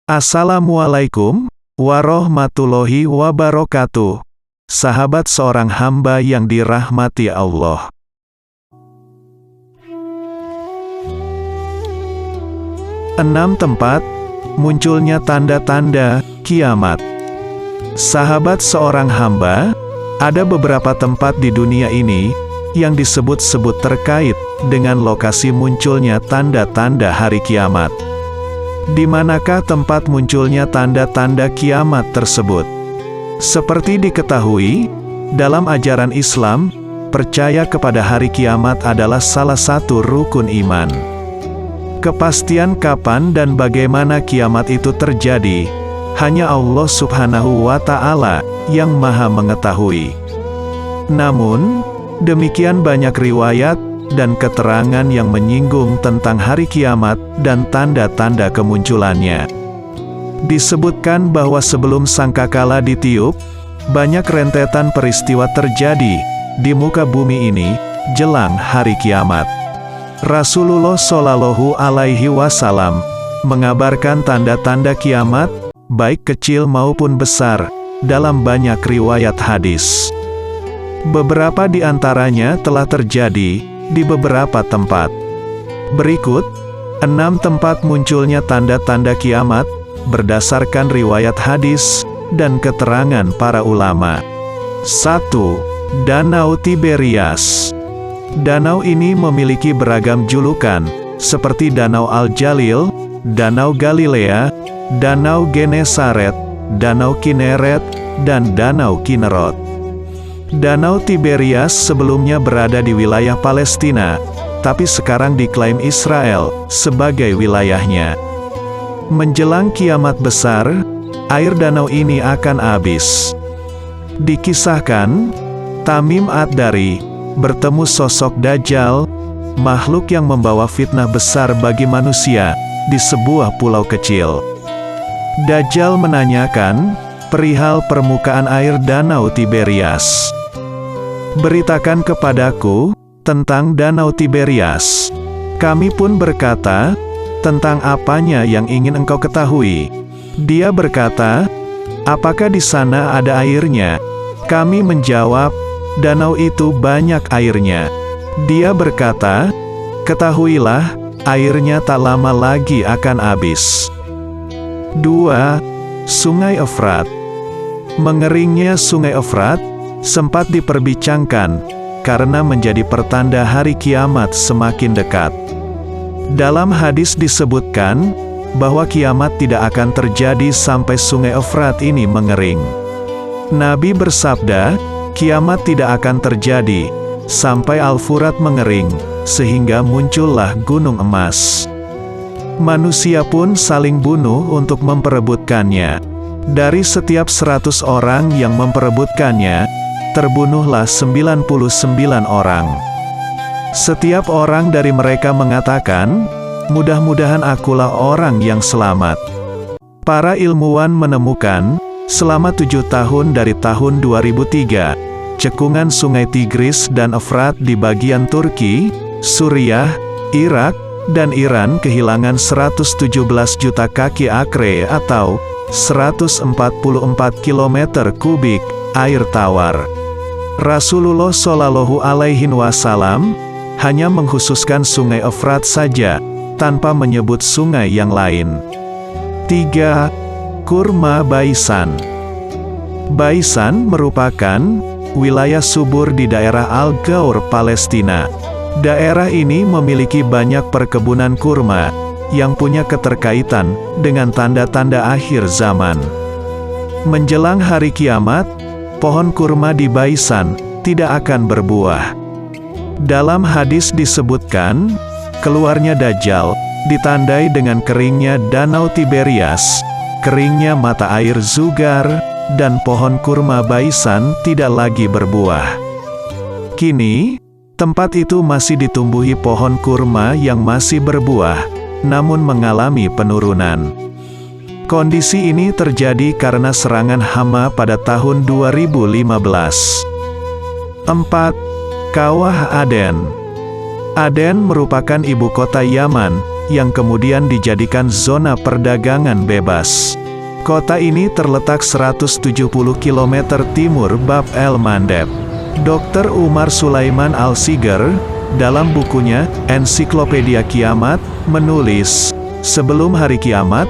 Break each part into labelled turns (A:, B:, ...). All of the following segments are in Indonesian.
A: Assalamualaikum warahmatullahi wabarakatuh. Sahabat seorang hamba yang dirahmati Allah. Enam tempat munculnya tanda-tanda kiamat. Sahabat seorang hamba, ada beberapa tempat di dunia ini yang disebut-sebut terkait dengan lokasi munculnya tanda-tanda hari kiamat. Di manakah tempat munculnya tanda-tanda kiamat tersebut? Seperti diketahui, dalam ajaran Islam, percaya kepada hari kiamat adalah salah satu rukun iman. Kepastian kapan dan bagaimana kiamat itu terjadi, hanya Allah Subhanahu wa Ta'ala yang Maha Mengetahui. Namun, demikian banyak riwayat dan keterangan yang menyinggung tentang hari kiamat dan tanda-tanda kemunculannya. Disebutkan bahwa sebelum sangkakala ditiup, banyak rentetan peristiwa terjadi di muka bumi ini jelang hari kiamat. Rasulullah Shallallahu Alaihi Wasallam mengabarkan tanda-tanda kiamat, baik kecil maupun besar, dalam banyak riwayat hadis. Beberapa di antaranya telah terjadi di beberapa tempat. Berikut 6 tempat munculnya tanda-tanda kiamat berdasarkan riwayat hadis dan keterangan para ulama. 1. Danau Tiberias. Danau ini memiliki beragam julukan, seperti Danau Al-Jalil, Danau Galilea, Danau Genesaret, Danau Kineret, dan Danau Kinerot. Danau Tiberias sebelumnya berada di wilayah Palestina, tapi sekarang diklaim Israel sebagai wilayahnya. Menjelang kiamat besar, air danau ini akan habis. Dikisahkan, Tamim Ad-Dari bertemu sosok Dajjal, makhluk yang membawa fitnah besar bagi manusia, di sebuah pulau kecil. Dajjal menanyakan perihal permukaan air Danau Tiberias. Beritakan kepadaku tentang Danau Tiberias. Kami pun berkata, tentang apanya yang ingin engkau ketahui? Dia berkata, apakah di sana ada airnya? Kami menjawab, danau itu banyak airnya. Dia berkata, ketahuilah, airnya tak lama lagi akan habis. 2. Sungai Efrat. Mengeringnya Sungai Efrat sempat diperbincangkan karena menjadi pertanda hari kiamat semakin dekat. Dalam hadis disebutkan bahwa kiamat tidak akan terjadi sampai Sungai Efrat ini mengering. Nabi bersabda, kiamat tidak akan terjadi sampai Al-Furat mengering, sehingga muncullah gunung emas. Manusia pun saling bunuh untuk memperebutkannya. Dari setiap 100 orang yang memperebutkannya, terbunuhlah 99 orang. Setiap orang dari mereka mengatakan, mudah-mudahan akulah orang yang selamat. Para ilmuwan menemukan, selama 7 tahun dari tahun 2003, cekungan Sungai Tigris dan Efrat di bagian Turki, Suriah, Irak, dan Iran kehilangan 117 juta kaki akre atau 144 km kubik air tawar. Rasulullah Shallallahu Alaihi Wasallam hanya mengkhususkan Sungai Efrat saja, tanpa menyebut sungai yang lain. 3. Kurma Baisan. Baisan merupakan wilayah subur di daerah Al-Gaur, Palestina. Daerah ini memiliki banyak perkebunan kurma, yang punya keterkaitan dengan tanda-tanda akhir zaman. Menjelang hari kiamat, pohon kurma di Baisan tidak akan berbuah. Dalam hadis disebutkan, keluarnya Dajjal ditandai dengan keringnya Danau Tiberias, keringnya mata air Zugar, dan pohon kurma Baisan tidak lagi berbuah. Kini, tempat itu masih ditumbuhi pohon kurma yang masih berbuah, namun mengalami penurunan. Kondisi ini terjadi karena serangan hama pada tahun 2015. 4. Kawah Aden. Aden merupakan ibu kota Yaman, yang kemudian dijadikan zona perdagangan bebas. Kota ini terletak 170 km timur Bab el-Mandeb. Dr. Umar Sulaiman Al-Sigar, dalam bukunya, Ensiklopedia Kiamat, menulis, sebelum hari kiamat,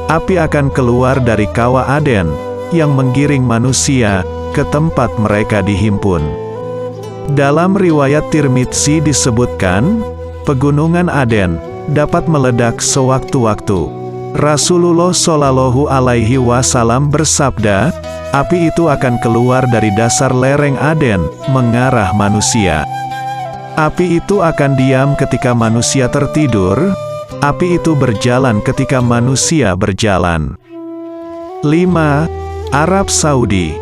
A: api akan keluar dari kawah Aden, yang menggiring manusia ke tempat mereka dihimpun. Dalam riwayat Tirmidzi disebutkan, pegunungan Aden dapat meledak sewaktu-waktu. Rasulullah Shallallahu Alaihi Wasallam bersabda, api itu akan keluar dari dasar lereng Aden, mengarah manusia. Api itu akan diam ketika manusia tertidur, api itu berjalan ketika manusia berjalan. 5. Arab Saudi.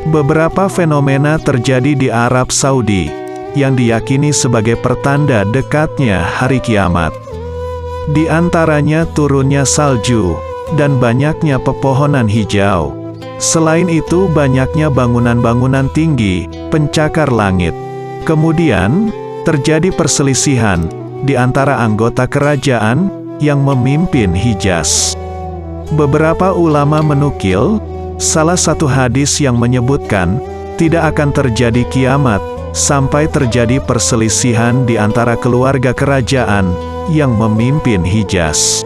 A: Beberapa fenomena terjadi di Arab Saudi, yang diyakini sebagai pertanda dekatnya hari kiamat. Di antaranya turunnya salju, dan banyaknya pepohonan hijau. Selain itu banyaknya bangunan-bangunan tinggi, pencakar langit. Kemudian, terjadi perselisihan di antara anggota kerajaan yang memimpin Hijaz. Beberapa ulama menukil, salah satu hadis yang menyebutkan, tidak akan terjadi kiamat, sampai terjadi perselisihan di antara keluarga kerajaan yang memimpin Hijaz.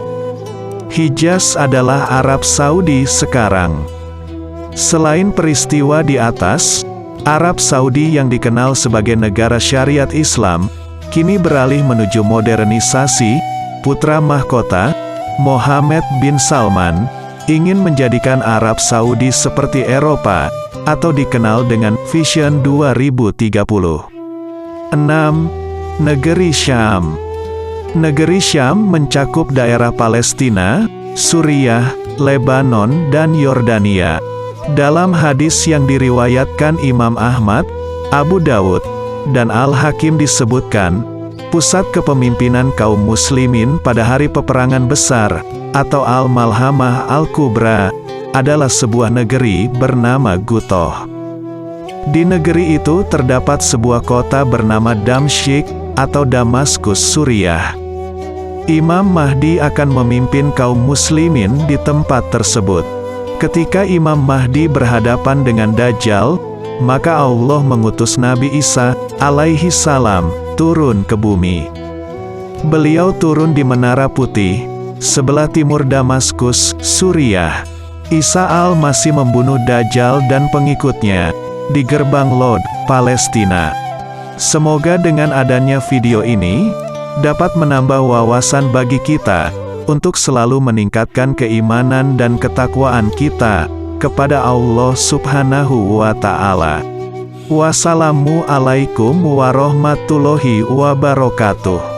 A: Hijaz adalah Arab Saudi sekarang. Selain peristiwa di atas, Arab Saudi yang dikenal sebagai negara syariat Islam, kini beralih menuju modernisasi. Putra mahkota, Mohammed bin Salman, ingin menjadikan Arab Saudi seperti Eropa, atau dikenal dengan Vision 2030. 6. Negeri Syam. Negeri Syam mencakup daerah Palestina, Suriah, Lebanon, dan Yordania. Dalam hadis yang diriwayatkan Imam Ahmad, Abu Dawud, dan Al-Hakim disebutkan, pusat kepemimpinan kaum muslimin pada hari peperangan besar, atau Al-Malhamah Al-Kubra, adalah sebuah negeri bernama Gutoh. Di negeri itu terdapat sebuah kota bernama Damsyik, atau Damaskus Suriah. Imam Mahdi akan memimpin kaum muslimin di tempat tersebut. Ketika Imam Mahdi berhadapan dengan Dajjal, maka Allah mengutus Nabi Isa alaihi salam turun ke bumi. Beliau turun di Menara Putih, sebelah timur Damaskus, Suriah. Isa al-Masih membunuh Dajjal dan pengikutnya di gerbang Lod, Palestina. Semoga dengan adanya video ini dapat menambah wawasan bagi kita untuk selalu meningkatkan keimanan dan ketakwaan kita kepada Allah Subhanahu wa Ta'ala. Wassalamualaikum warahmatullahi wabarakatuh.